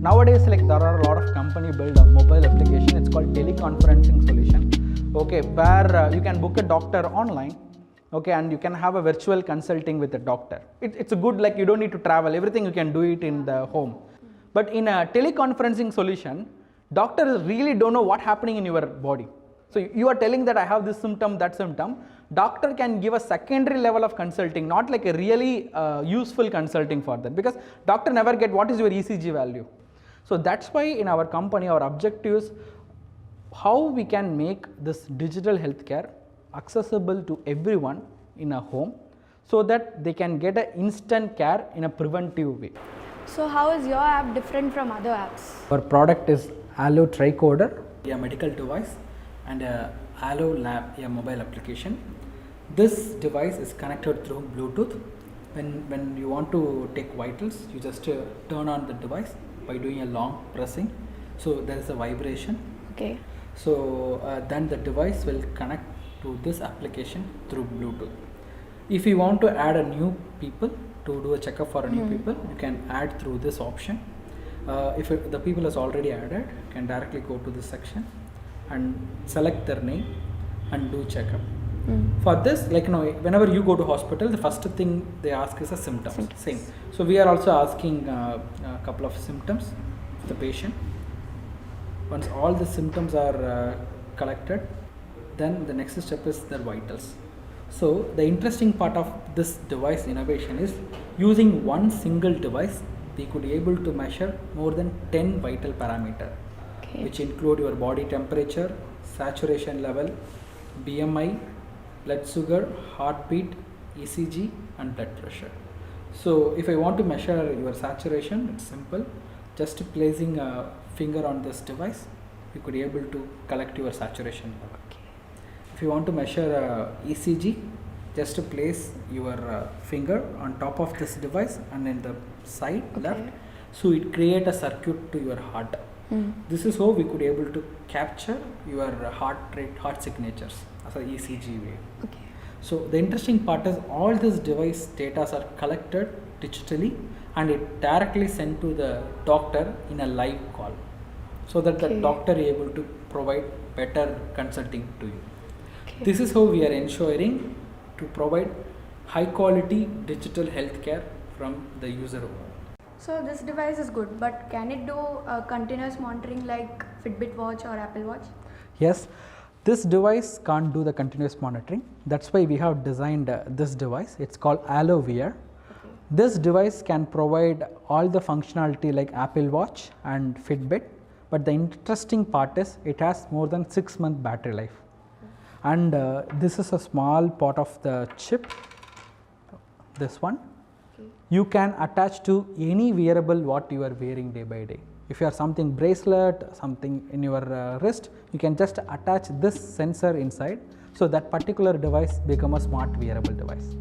nowadays like there are a lot of company build a mobile application. It's called teleconferencing solution. Okay, where you can book a doctor online. Okay, and you can have a virtual consulting with a doctor. It's a good, like you don't need to travel, everything you can do it in the home. But in a teleconferencing solution, doctors really don't know what's happening in your body. So you are telling that I have this symptom, that symptom. Doctor can give a secondary level of consulting, not like a really useful consulting for that, because doctor never get what is your ECG value. So that's why in our company, our objective is how we can make this digital healthcare accessible to everyone in a home, so that they can get an instant care in a preventive way. So how is your app different from other apps? Our product is Allo Tricorder, a medical device, and a Allo Lab, a mobile application. This device is connected through Bluetooth. When you want to take vitals, you just turn on the device by doing a long pressing. So there is a vibration. Okay. So then the device will connect to this application through Bluetooth. If you want to add a new people to do a checkup for a new people, you can add through this option. If the people is already added, you can directly go to this section and select their name and do checkup. For this, like whenever you go to hospital, the first thing they ask is the symptoms. Same. So we are also asking a couple of symptoms of the patient. Once all the symptoms are collected, then the next step is their vitals. So the interesting part of this device innovation is using one single device, we could be able to measure more than 10 vital parameters, which include your body temperature, saturation level, BMI, blood sugar, heartbeat, ECG, and blood pressure. So if I want to measure your saturation, it's simple. Just placing a finger on this device, you could be able to collect your saturation level. If you want to measure ECG, just place your finger on top of this device and in the side left, so it create a circuit to your heart. This is how we could be able to capture your heart rate, heart signatures as a ECG way. So the interesting part is all this device data are collected digitally and it directly sent to the doctor in a live call, so that the doctor is able to provide better consulting to you. This is how we are ensuring to provide high quality digital healthcare from the user. So this device is good, but can it do continuous monitoring like Fitbit Watch or Apple Watch? Yes, this device can't do the continuous monitoring. That's why we have designed this device. It's called Allo VR. This device can provide all the functionality like Apple Watch and Fitbit, but the interesting part is it has more than 6-month battery life. And this is a small part of the chip, this one. You can attach to any wearable what you are wearing day by day. If you are something bracelet, something in your wrist, you can just attach this sensor inside, so that particular device become a smart wearable device.